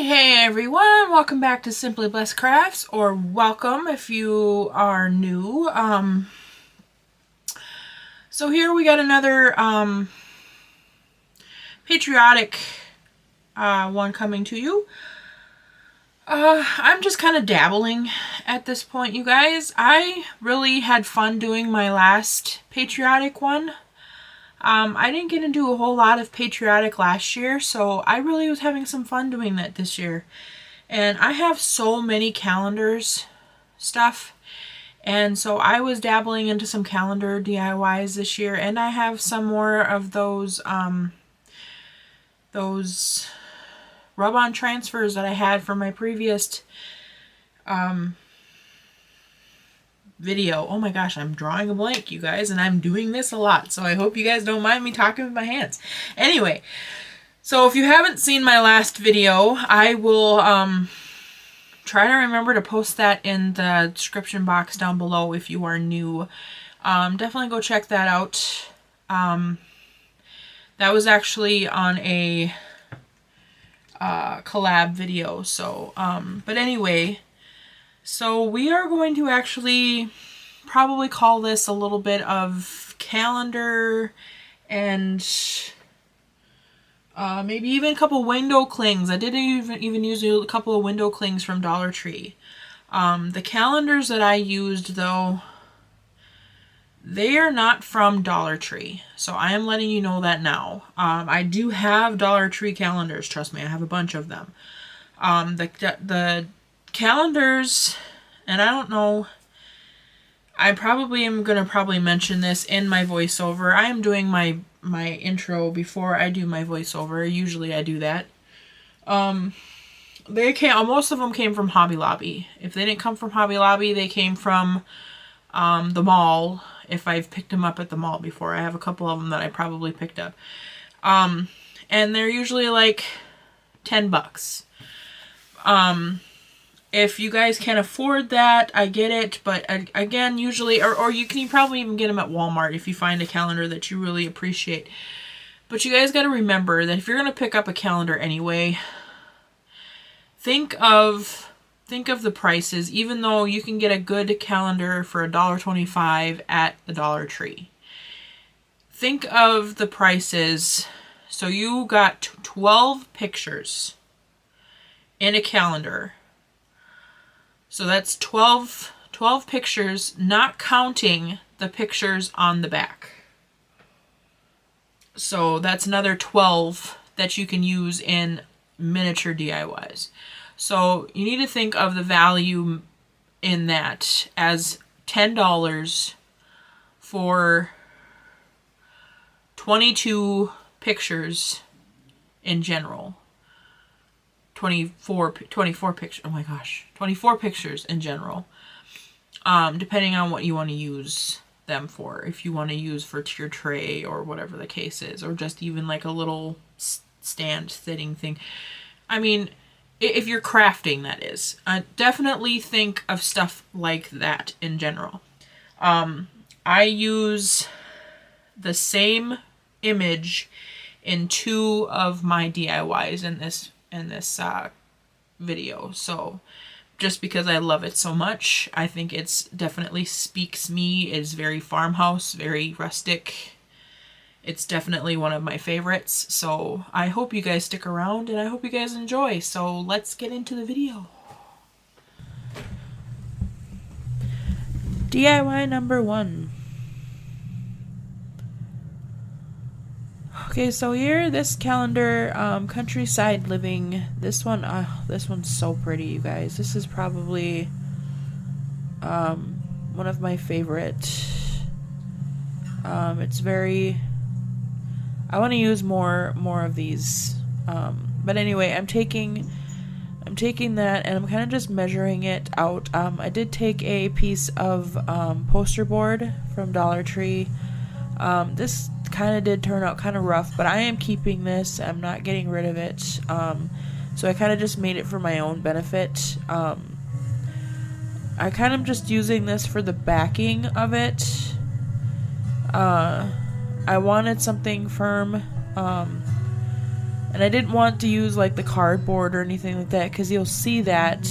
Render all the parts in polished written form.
Hey everyone, welcome back to Simply Blessed Crafts, or welcome if you are new. So here we got another patriotic one coming to you. I'm just kind of dabbling at this point, you guys. I really had fun doing my last patriotic one. I didn't get to do a whole lot of patriotic last year, so I really was having some fun doing that this year. And I have so many calendars stuff, and so I was dabbling into some calendar DIYs this year, and I have some more of those rub-on transfers that I had from my previous video. Oh my gosh, I'm drawing a blank, you guys, and I'm doing this a lot, so I hope you guys don't mind me talking with my hands. Anyway, so if you haven't seen my last video, I will try to remember to post that in the description box down below if you are new. Definitely go check that out. That was actually on a collab video, so but anyway, so we are going to actually probably call this a little bit of calendar and maybe even a couple window clings. I did even use a couple of window clings from Dollar Tree. The calendars that I used, though, they are not from Dollar Tree, so I am letting you know that now. I do have Dollar Tree calendars, trust me, I have a bunch of them. The calendars, and I don't know, I probably am going to mention this in my voiceover. I am doing my intro before I do my voiceover. Usually I do that. Most of them came from Hobby Lobby. If they didn't come from Hobby Lobby, they came from the mall, if I've picked them up at the mall before. I have a couple of them that I probably picked up. And they're usually like $10. If you guys can't afford that, I get it, but again, usually, or you can probably even get them at Walmart if you find a calendar that you really appreciate. But you guys got to remember that if you're going to pick up a calendar anyway, think of the prices, even though you can get a good calendar for $1.25 at the Dollar Tree. Think of the prices. So you got 12 pictures in a calendar. So that's 12 pictures, not counting the pictures on the back. So that's another 12 that you can use in miniature DIYs. So you need to think of the value in that as $10 for 22 pictures in general. 24 pictures. Oh my gosh. 24 pictures in general. Depending on what you want to use them for. If you want to use for your tray or whatever the case is. Or just even like a little stand sitting thing. I mean, if you're crafting, that is. Definitely think of stuff like that in general. I use the same image in 2 of my DIYs in this video. So just because I love it so much, I think it's definitely speaks me. It's very farmhouse, very rustic. It's definitely one of my favorites. So I hope you guys stick around and I hope you guys enjoy. So let's get into the video. DIY number 1. Okay, so here, this calendar, Countryside Living, this one's so pretty, you guys. This is probably, one of my favorite. It's very, I want to use more of these, but anyway, I'm taking that and I'm kind of just measuring it out. I did take a piece of, poster board from Dollar Tree. This kind of did turn out kind of rough, but I am keeping this. I'm not getting rid of it. So I kind of just made it for my own benefit. I kind of just using this for the backing of it. I wanted something firm, and And I didn't want to use like the cardboard or anything like that, because you'll see that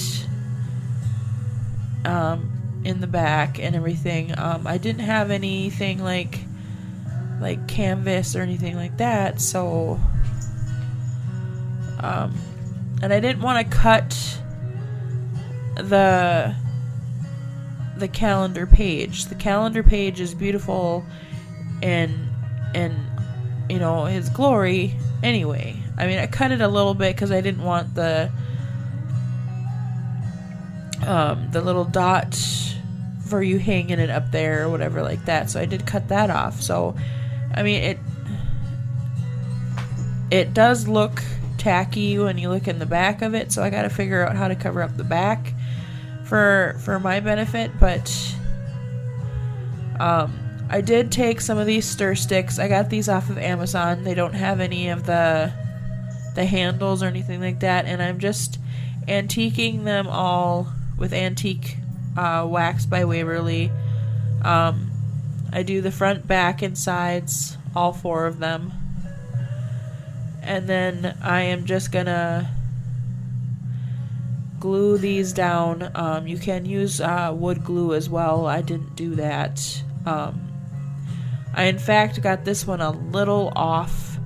in the back and everything. I didn't have anything like canvas or anything like that, so and I didn't want to cut the calendar page. The calendar page is beautiful and you know, his glory anyway. I mean, I cut it a little bit because I didn't want the little dot for you hanging it up there or whatever like that, so I did cut that off. So I mean, it does look tacky when you look in the back of it, so I gotta figure out how to cover up the back for my benefit. But I did take some of these stir sticks. I got these off of Amazon. They don't have any of the handles or anything like that, and I'm just antiquing them all with Antique Wax by Waverly. I do the front, back, and sides, all 4 of them. And then I am just gonna glue these down. You can use wood glue as well. I didn't do that. I in fact got this one a little off.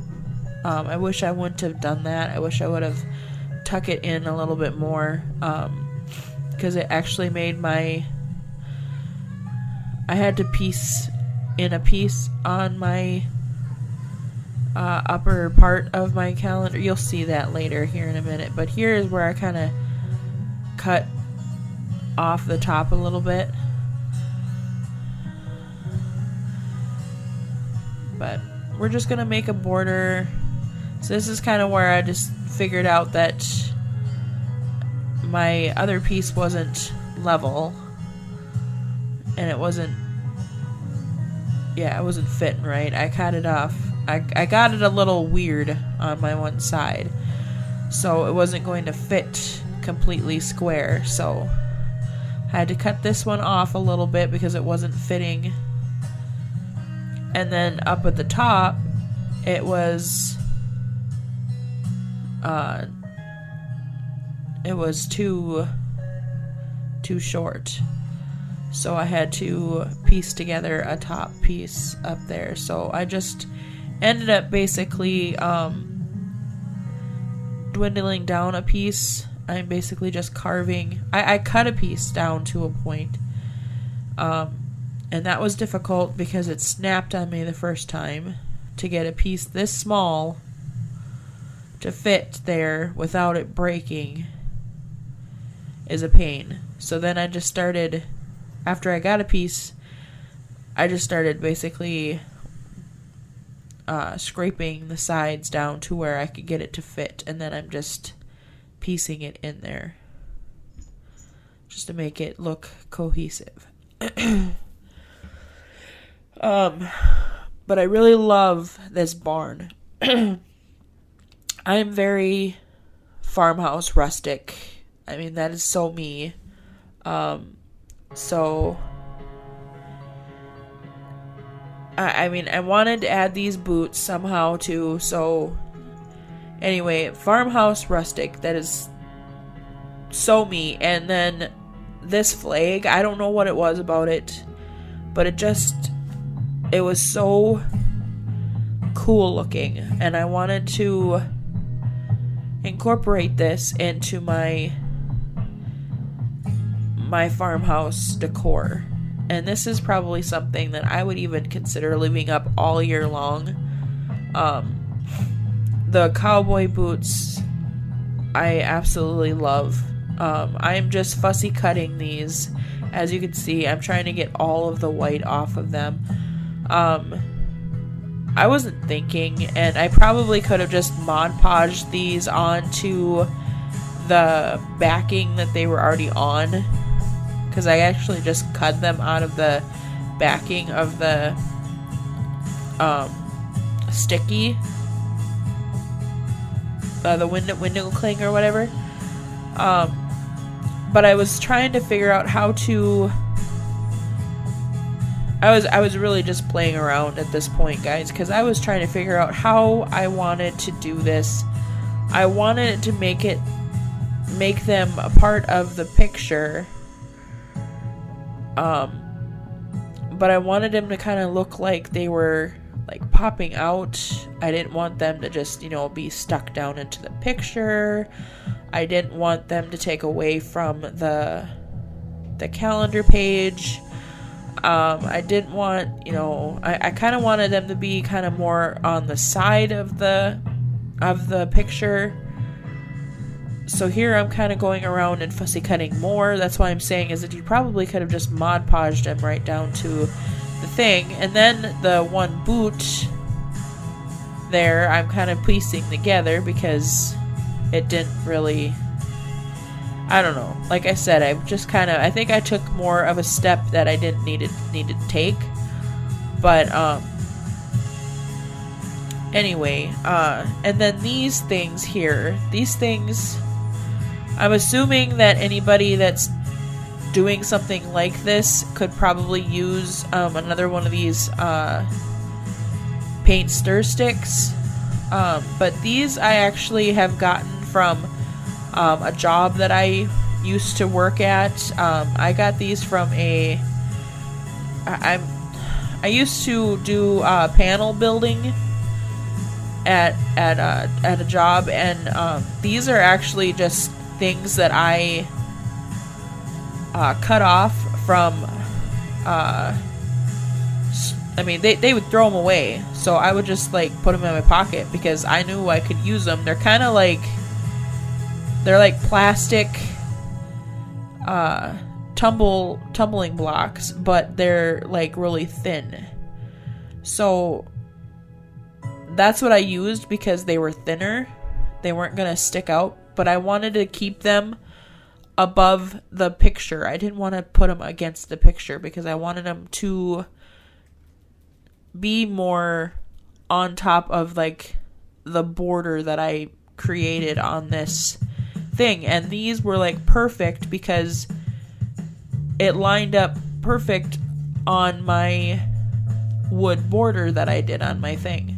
I wish I wouldn't have done that. I wish I would have tuck it in a little bit more, because it actually made my... I had to piece in a piece on my upper part of my calendar. You'll see that later here in a minute, but here is where I kind of cut off the top a little bit. But we're just gonna make a border. So this is kind of where I just figured out that my other piece wasn't level, and it wasn't fitting right. I cut it off. I got it a little weird on my one side, so it wasn't going to fit completely square, so I had to cut this one off a little bit because it wasn't fitting. And then up at the top, it was too short, so I had to piece together a top piece up there. So I just ended up basically dwindling down a piece. I'm basically just carving. I cut a piece down to a point, and that was difficult because it snapped on me the first time. To get a piece this small to fit there without it breaking is a pain. So then I just started, after I got a piece, I just started basically scraping the sides down to where I could get it to fit, and then I'm just piecing it in there just to make it look cohesive. But I really love this barn. I'm very farmhouse rustic. I mean, that is so me. So I mean, I wanted to add these boots somehow too. So anyway, farmhouse rustic, that is so me. And then this flag, I don't know what it was about it, but it was so cool looking, and I wanted to incorporate this into my farmhouse decor. And this is probably something that I would even consider leaving up all year long. The cowboy boots I absolutely love. I'm just fussy cutting these. As you can see, I'm trying to get all of the white off of them. I wasn't thinking, and I probably could have just Mod Podged these onto the backing that they were already on, because I actually just cut them out of the backing of the sticky, the window cling or whatever. But I was trying to figure out how to. I was really just playing around at this point, guys, because I was trying to figure out how I wanted to do this I wanted it to make them a part of the picture. But I wanted them to kind of look like they were like popping out. I didn't want them to just, be stuck down into the picture. I didn't want them to take away from the calendar page. I didn't want, I kind of wanted them to be kind of more on the side of the picture. So here I'm kind of going around and fussy cutting more. That's why I'm saying is that you probably could have just Mod Podged them right down to the thing. And then the one boot there, I'm kind of piecing together because it didn't really, I don't know. Like I said, I think I took more of a step that I didn't need to take. But, anyway, and then these things here, I'm assuming that anybody that's doing something like this could probably use another one of these paint stir sticks. But these I actually have gotten from a job that I used to work at. I got these from I used to do panel building at a job, and these are actually just things that I cut off from, they would throw them away, so I would just like put them in my pocket because I knew I could use them. They're kind of like, they're like plastic tumbling blocks, but they're like really thin. So that's what I used because they were thinner. They weren't gonna stick out. But I wanted to keep them above the picture. I didn't want to put them against the picture because I wanted them to be more on top of like the border that I created on this thing. And these were like perfect because it lined up perfect on my wood border that I did on my thing.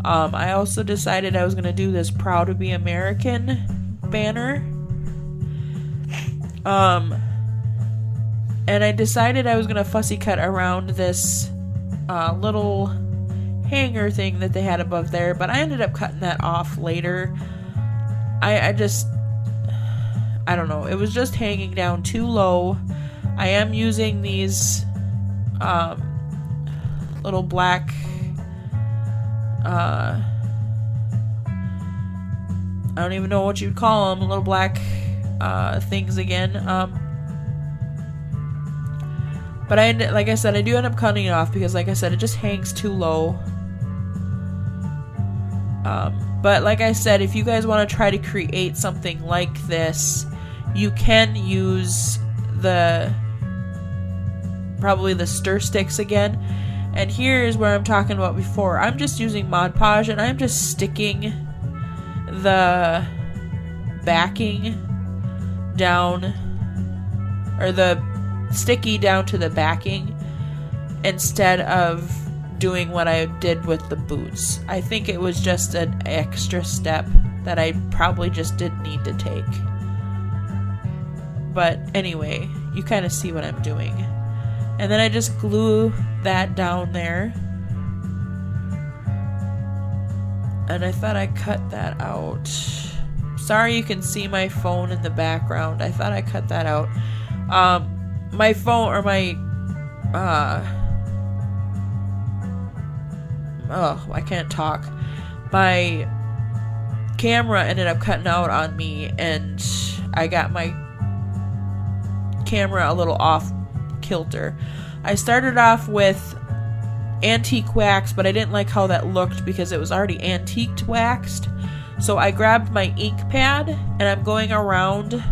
I also decided I was going to do this Proud to be American banner. And I decided I was going to fussy cut around this little hanger thing that they had above there, but I ended up cutting that off later. I don't know. It was just hanging down too low. I am using these little black I don't even know what you'd call them, little black things again. But like I said, I do end up cutting it off because, like I said, it just hangs too low. But like I said, if you guys want to try to create something like this, you can use probably the stir sticks again. And here's where I'm talking about before. I'm just using Mod Podge, and I'm just sticking the backing down, or the sticky down to the backing, instead of doing what I did with the boots. I think it was just an extra step that I probably just didn't need to take. But anyway, you kind of see what I'm doing. And then I just glue that down there. And I thought I cut that out. Sorry you can see my phone in the background. I thought I cut that out. My phone, or my, I can't talk. My camera ended up cutting out on me, and I got my camera a little off kilter. I started off with antique wax, but I didn't like how that looked because it was already antiqued waxed. So I grabbed my ink pad, and I'm going around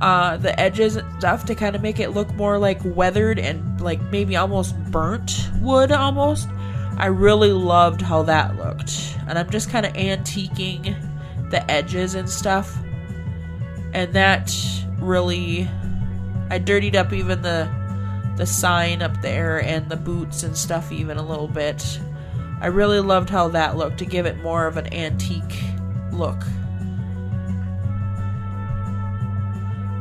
the edges and stuff to kind of make it look more like weathered and like maybe almost burnt wood almost. I really loved how that looked. And I'm just kind of antiquing the edges and stuff. And that really, I dirtied up even the sign up there and the boots and stuff even a little bit. I really loved how that looked, to give it more of an antique look.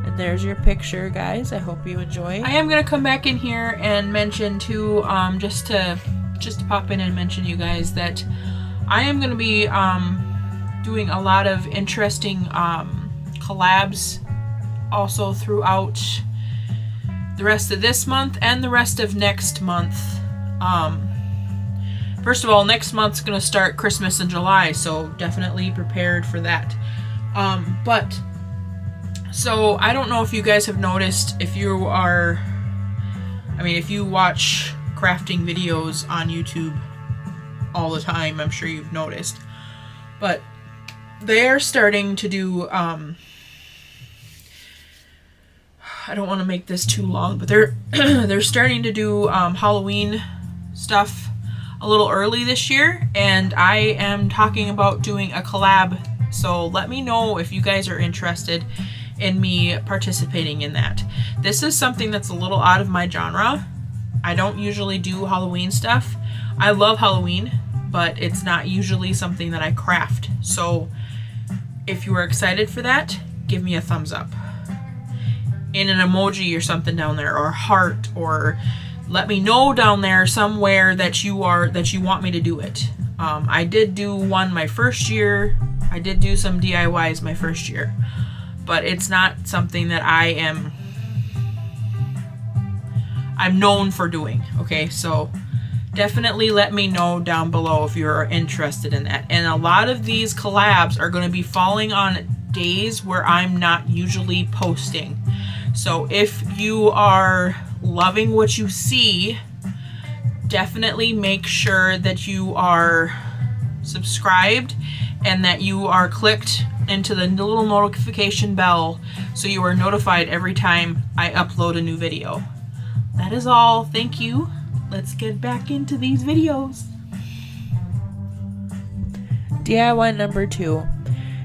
And there's your picture, guys. I hope you enjoy. I am going to come back in here and mention too, just to pop in and mention you guys that I am going to be doing a lot of interesting collabs also throughout the rest of this month and the rest of next month. First of all, next month's going to start Christmas in July, so definitely prepared for that. So I don't know if you guys have noticed, if you watch crafting videos on YouTube all the time, I'm sure you've noticed. But they're starting to do, I don't want to make this too long, but they're starting to do Halloween stuff a little early this year, and I am talking about doing a collab, so let me know if you guys are interested in me participating in that. This is something that's a little out of my genre. I don't usually do Halloween stuff. I love Halloween, but it's not usually something that I craft. So if you are excited for that, give me a thumbs up in an emoji or something down there, or a heart, or let me know down there somewhere that you want me to do it. I did do one my first year. I did do some DIYs my first year, but it's not something that I'm known for doing. Okay, so definitely let me know down below if you're interested in that. And a lot of these collabs are going to be falling on days where I'm not usually posting. So if you are loving what you see, definitely make sure that you are subscribed and that you are clicked into the little notification bell so you are notified every time I upload a new video. That is all. Thank you. Let's get back into these videos. DIY number 2.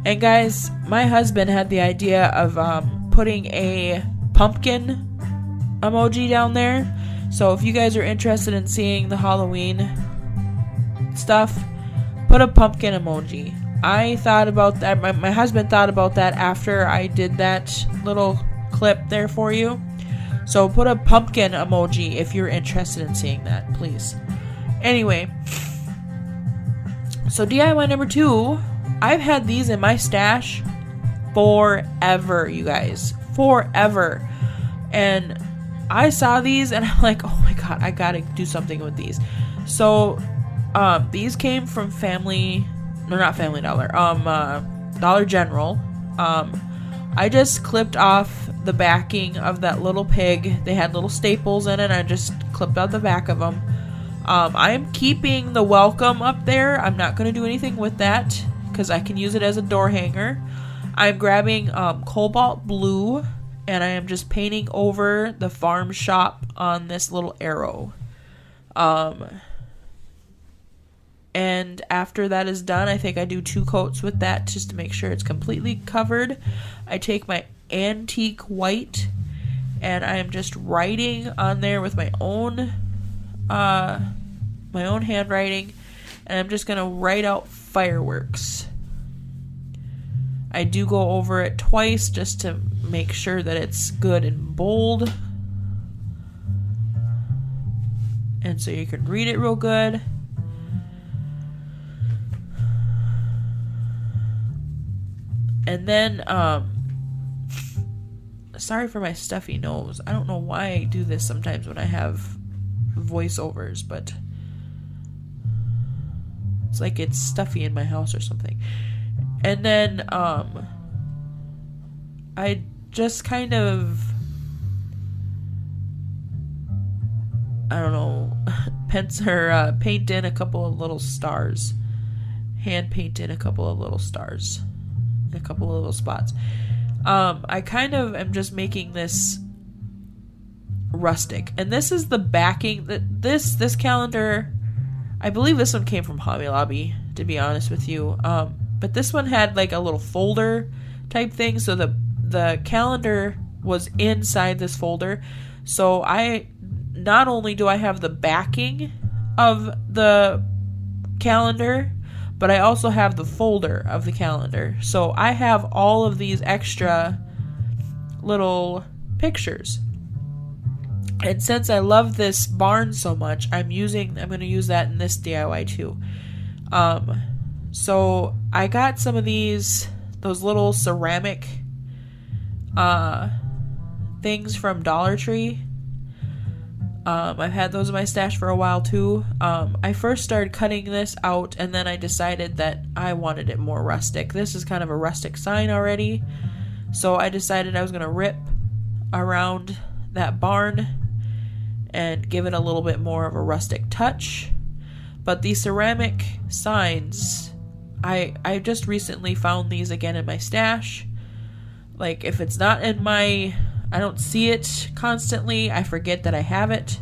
And guys, my husband had the idea of putting a pumpkin emoji down there. So if you guys are interested in seeing the Halloween stuff, put a pumpkin emoji. I thought about that. My husband thought about that after I did that little clip there for you. So put a pumpkin emoji if you're interested in seeing that, please. Anyway, so DIY number 2, I've had these in my stash forever, you guys. Forever. And I saw these and I'm like, oh my god, I gotta do something with these. So these came from Dollar General. I just clipped off the backing of that little pig. They had little staples in it. I just clipped out the back of them. I'm keeping the welcome up there. I'm not going to do anything with that because I can use it as a door hanger. I'm grabbing cobalt blue and I am just painting over the farm shop on this little arrow. And after that is done, I think I do 2 coats with that just to make sure it's completely covered. I take my antique white and I am just writing on there with my own handwriting, and I'm just gonna write out fireworks. I do go over it twice just to make sure that it's good and bold, and so you can read it real good. And then sorry for my stuffy nose. I don't know why I do this sometimes when I have voiceovers, but it's like it's stuffy in my house or something. And then I just kind of, I don't know, paint in a couple of little stars. Hand paint in a couple of little stars. A couple of little spots. I kind of am just making this rustic, and this is the backing. This calendar, I believe this one came from Hobby Lobby, to be honest with you. But this one had like a little folder type thing, so the calendar was inside this folder. So I not only do I have the backing of the calendar, but I also have the folder of the calendar. So I have all of these extra little pictures. And since I love this barn so much, I'm going to use that in this DIY too. So I got some of those little ceramic things from Dollar Tree. I've had those in my stash for a while too. I first started cutting this out, and then I decided that I wanted it more rustic. This is kind of a rustic sign already, so I decided I was going to rip around that barn and give it a little bit more of a rustic touch. But these ceramic signs, I just recently found these again in my stash. Like, if it's not in I don't see it constantly, I forget that I have it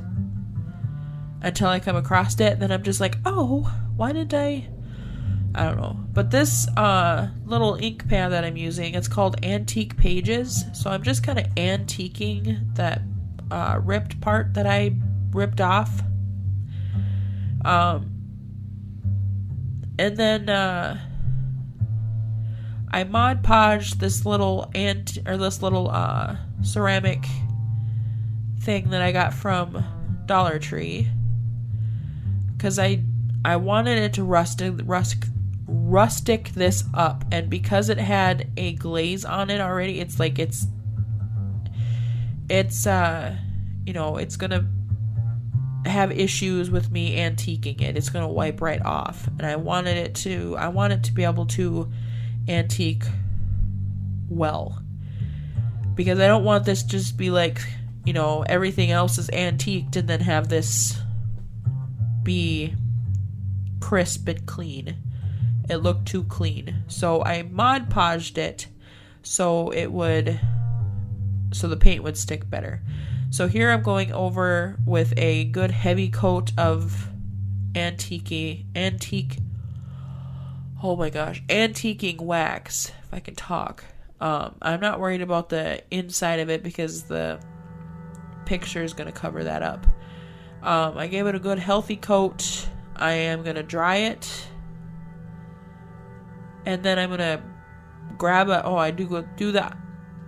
until I come across it, and then I'm just like, oh, why didn't I don't know. But this little ink pad that I'm using, it's called Antique Pages, so I'm just kind of antiquing that ripped part that I ripped off. And then I Mod Podged this little ceramic thing that I got from Dollar Tree, because I wanted it to rustic this up, and because it had a glaze on it already, it's gonna have issues with me antiquing it. It's gonna wipe right off, and I want it to be able to antique well, because I don't want this just be like, everything else is antiqued and then have this be crisp and clean. It looked too clean. So I Mod Podged it so the paint would stick better. So here I'm going over with a good heavy coat of antiquing wax, if I can talk. I'm not worried about the inside of it because the picture is going to cover that up. I gave it a good healthy coat. I am going to dry it, and then I'm going to grab I do the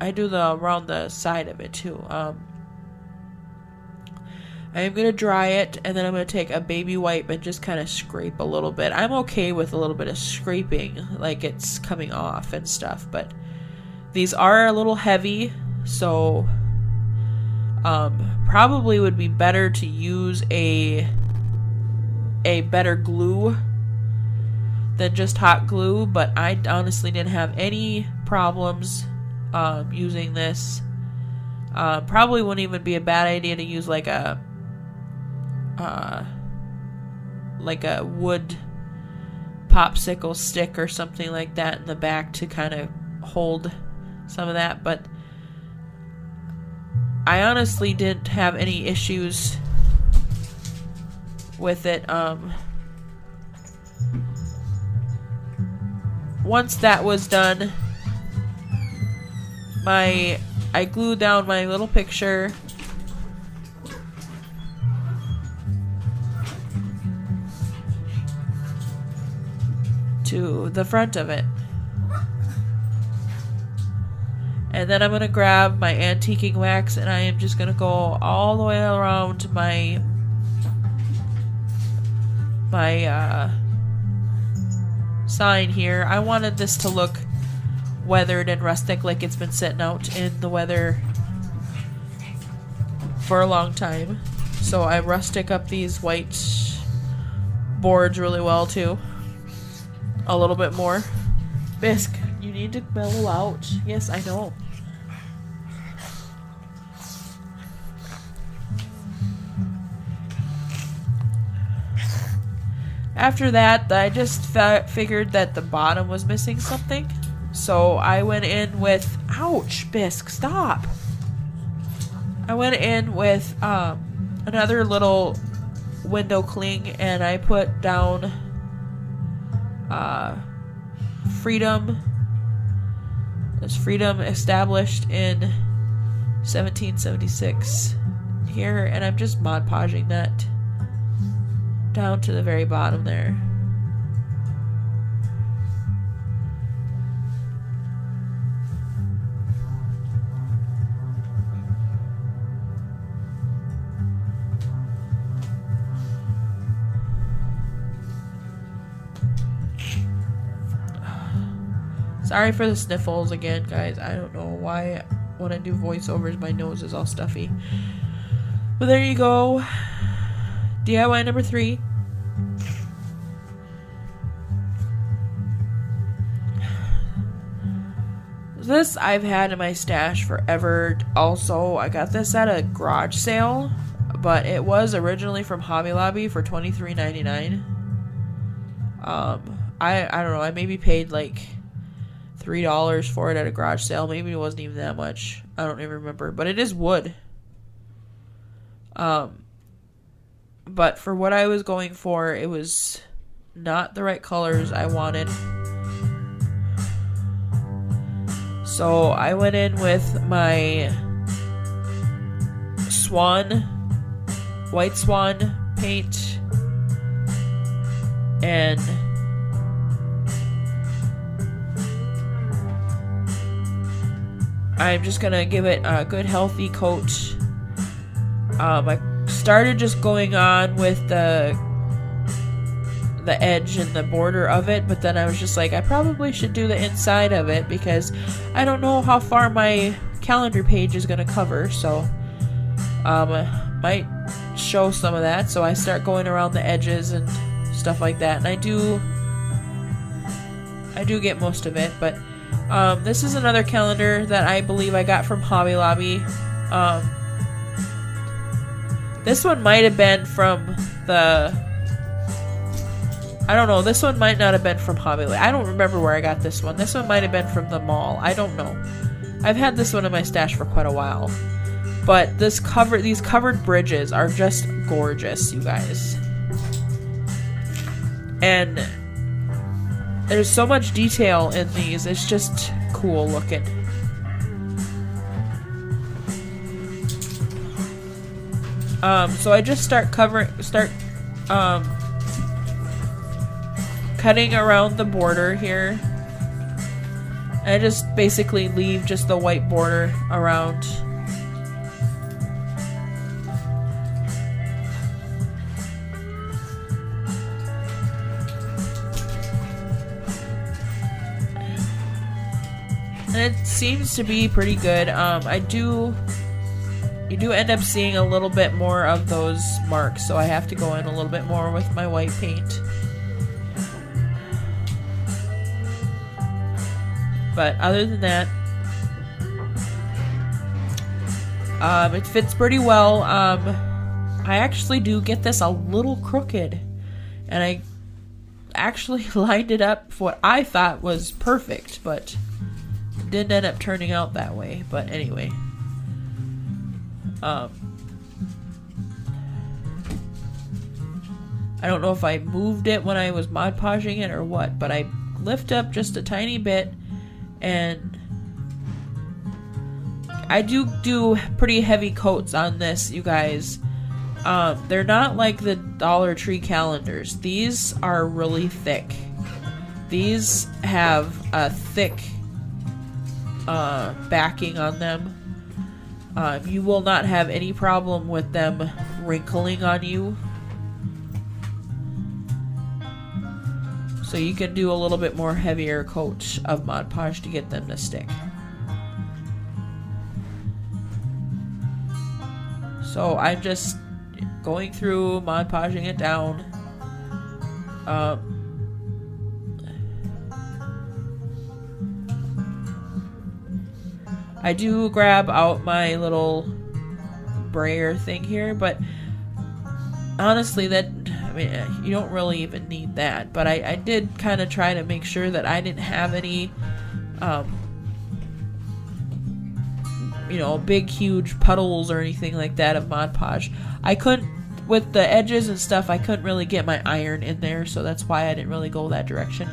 around the side of it too. I am going to dry it, and then I'm going to take a baby wipe and just kind of scrape a little bit. I'm okay with a little bit of scraping, like it's coming off and stuff, but these are a little heavy, so probably would be better to use a better glue than just hot glue, but I honestly didn't have any problems using this. Probably wouldn't even be a bad idea to use like a wood popsicle stick or something like that in the back to kind of hold some of that, but I honestly didn't have any issues with it. Once that was done, I glued down my little picture to the front of it. And then I'm going to grab my antiquing wax, and I am just going to go all the way around my sign here. I wanted this to look weathered and rustic, like it's been sitting out in the weather for a long time. So I rustic up these white boards really well too. A little bit more. Bisque, you need to mellow out. Yes, I know. After that, I just figured that the bottom was missing something. So I went in with... Ouch, Bisque, stop! I went in with another little window cling, and I put down freedom. This freedom established in 1776 here, and I'm just Mod Podging that down to the very bottom there. Sorry for the sniffles again, guys. I don't know why when I do voiceovers my nose is all stuffy. But there you go. DIY number 3. This I've had in my stash forever. Also, I got this at a garage sale, but it was originally from Hobby Lobby for $23.99. I don't know. I maybe paid like $3 for it at a garage sale. Maybe it wasn't even that much. I don't even remember. But it is wood. But for what I was going for, it was not the right colors I wanted. So I went in with my white swan paint, and I'm just gonna give it a good healthy coat. I started just going on with the edge and the border of it, but then I was just like, I probably should do the inside of it because I don't know how far my calendar page is gonna cover, so might show some of that. So I start going around the edges and stuff like that, and I do get most of it. But this is another calendar that I believe I got from Hobby Lobby. This one might have been from I don't know. This one might not have been from Hobby Lobby. I don't remember where I got this one. This one might have been from the mall. I don't know. I've had this one in my stash for quite a while. But these covered bridges are just gorgeous, you guys. And there's so much detail in these. It's just cool looking. So I just start cutting around the border here. I just basically leave just the white border around. And it seems to be pretty good. You do end up seeing a little bit more of those marks, so I have to go in a little bit more with my white paint. But other than that, it fits pretty well. I actually do get this a little crooked, and I actually lined it up for what I thought was perfect, but it didn't end up turning out that way. But anyway, I don't know if I moved it when I was Mod Podging it or what, but I lift up just a tiny bit. And I do pretty heavy coats on this, you guys. They're not like the Dollar Tree calendars. These are really thick. These have a thick backing on them. You will not have any problem with them wrinkling on you. So you can do a little bit more heavier coat of Mod Podge to get them to stick. So I'm just going through Mod Podging it down. I do grab out my little brayer thing here, but honestly you don't really even need that. But I did kind of try to make sure that I didn't have any big huge puddles or anything like that of Mod Podge. I couldn't, with the edges and stuff, I couldn't really get my iron in there, so that's why I didn't really go that direction.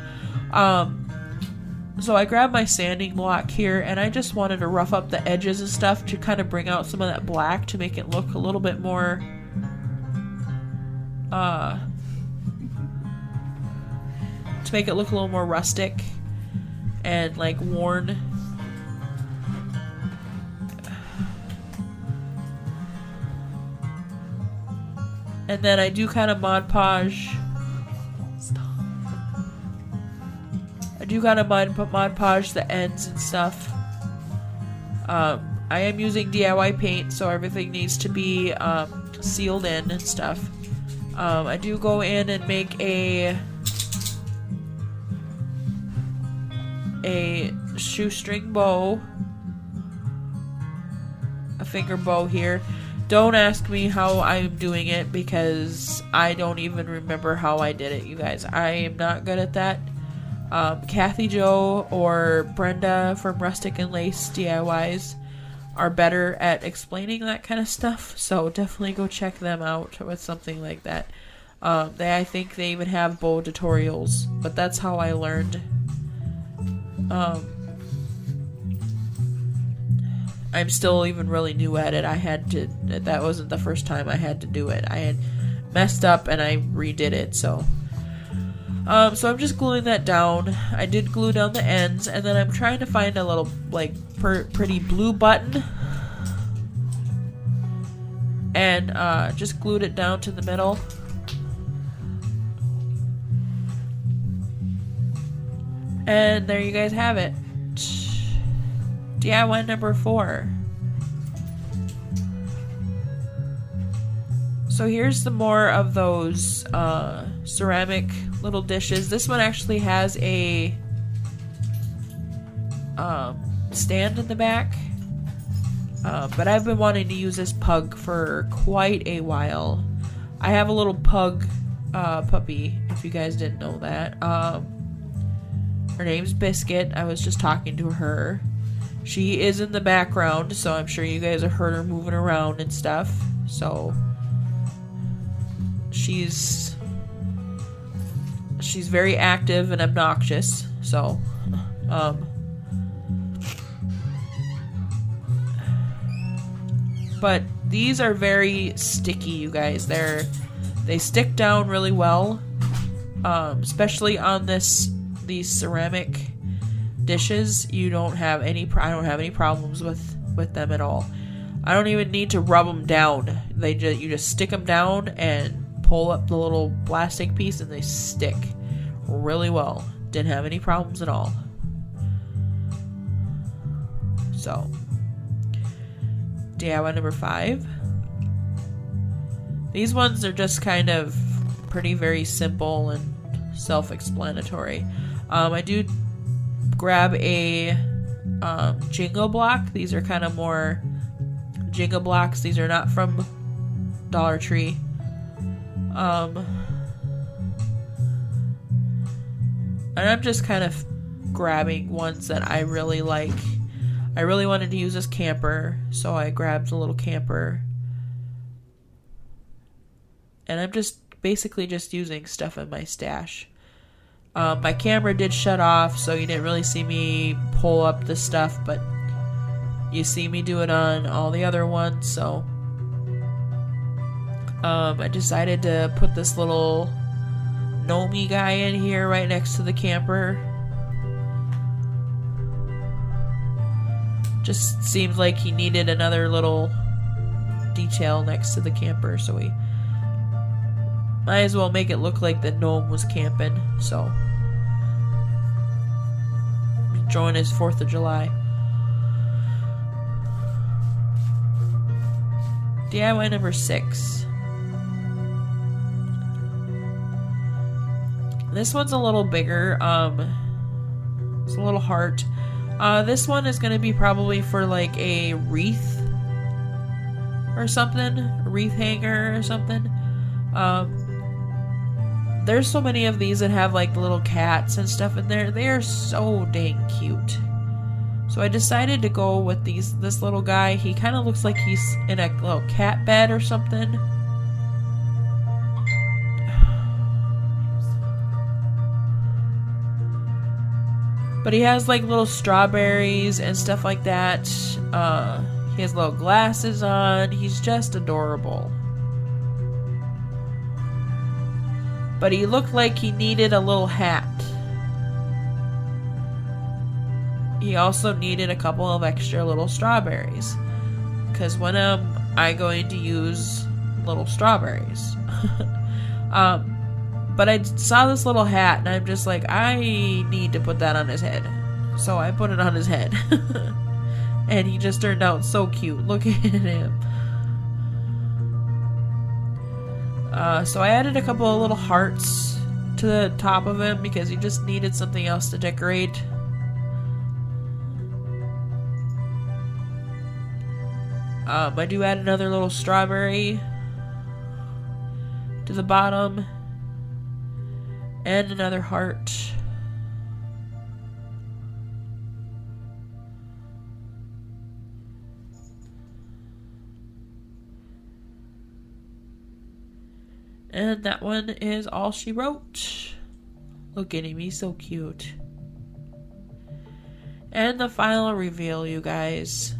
So I grabbed my sanding block here, and I just wanted to rough up the edges and stuff to kind of bring out some of that black to make it look a little bit more rustic and like worn. And then I do kind of Mod Podge. do gotta Mod Podge the ends and stuff. I am using DIY paint, so everything needs to be sealed in and stuff. I do go in and make a shoestring bow, a finger bow here. Don't ask me how I'm doing it because I don't even remember how I did it, you guys. I am not good at that. Kathy Jo or Brenda from Rustic and Lace DIYs are better at explaining that kind of stuff, so definitely go check them out with something like that. I think they even have bow tutorials, but that's how I learned. I'm still even really new at it. That wasn't the first time I had to do it. I had messed up and I redid it, so I'm just gluing that down. I did glue down the ends, and then I'm trying to find a little, like, pretty blue button. And, just glued it down to the middle. And there you guys have it. DIY number 4. So here's some more of those ceramic little dishes. This one actually has a stand in the back, but I've been wanting to use this pug for quite a while. I have a little pug puppy, if you guys didn't know that. Her name's Biscuit. I was just talking to her. She is in the background, so I'm sure you guys have heard her moving around and stuff. So she's very active and obnoxious. So but these are very sticky, you guys. They stick down really well, especially on these ceramic dishes. I don't have any problems with them at all. I don't even need to rub them down. You just stick them down and pull up the little plastic piece and they stick really well. Didn't have any problems at all. So DIY number 5. These ones are just kind of very simple and self-explanatory. I do grab a Jingle block. These are kind of more Jingle blocks. These are not from Dollar Tree. And I'm just kind of grabbing ones that I really like. I really wanted to use this camper, so I grabbed a little camper. And I'm just basically just using stuff in my stash. My camera did shut off, so you didn't really see me pull up the stuff, but you see me do it on all the other ones, so I decided to put this little gnome guy in here right next to the camper. Just seemed like he needed another little detail next to the camper, so we might as well make it look like the gnome was camping, so enjoying his 4th of July. DIY number 6. This one's a little bigger. It's a little heart. This one is going to be probably for like a wreath or something, a wreath hanger or something. There's so many of these that have like little cats and stuff in there. They are so dang cute. So I decided to go with this little guy. He kind of looks like he's in a little cat bed or something. But he has like little strawberries and stuff like that. He has little glasses on. He's just adorable. But he looked like he needed a little hat. He also needed a couple of extra little strawberries. Because when am I going to use little strawberries? But I saw this little hat, and I'm just like, I need to put that on his head. So I put it on his head. And he just turned out so cute. Look at him. So I added a couple of little hearts to the top of him because he just needed something else to decorate. I do add another little strawberry to the bottom and another heart. And that one is all she wrote. Look at him, he's so cute. And the final reveal, you guys.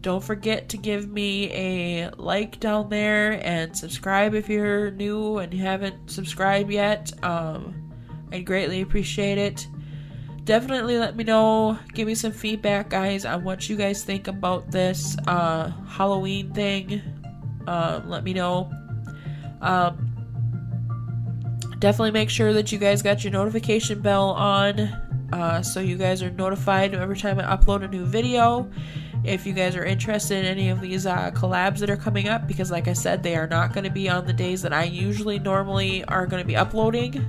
Don't forget to give me a like down there and subscribe if you're new and you haven't subscribed yet. I'd greatly appreciate it. Definitely let me know, give me some feedback, guys, on what you guys think about this Halloween thing. Let me know. Definitely make sure that you guys got your notification bell on, so you guys are notified every time I upload a new video. If you guys are interested in any of these collabs that are coming up, because like I said, they are not going to be on the days that I normally are going to be uploading,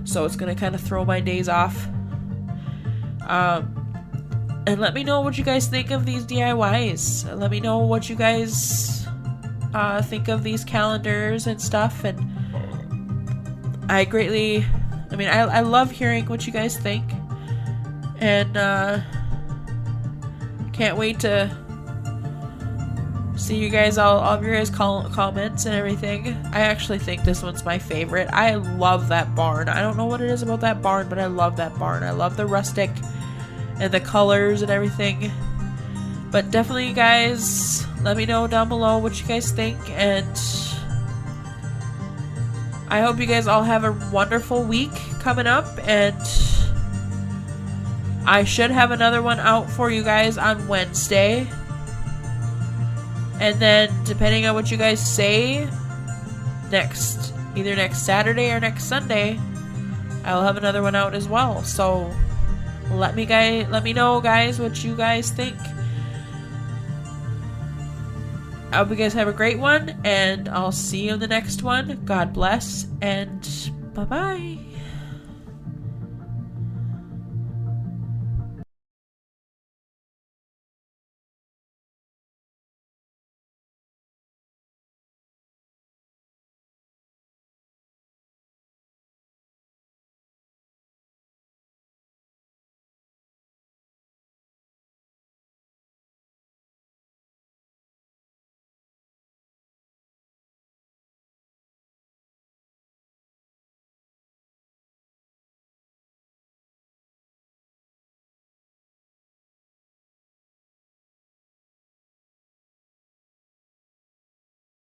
so it's going to kind of throw my days off. And let me know what you guys think of these DIYs. Let me know what you guys think of these calendars and stuff, and I love hearing what you guys think, and can't wait to see you guys, all of your guys' comments and everything. I actually think this one's my favorite. I love that barn. I don't know what it is about that barn, but I love that barn. I love the rustic and the colors and everything. But definitely, guys, let me know down below what you guys think, and I hope you guys all have a wonderful week coming up, and I should have another one out for you guys on Wednesday. And then, depending on what you guys say, either next Saturday or next Sunday, I'll have another one out as well. So let me know, guys, what you guys think. I hope you guys have a great one, and I'll see you in the next one. God bless, and bye-bye.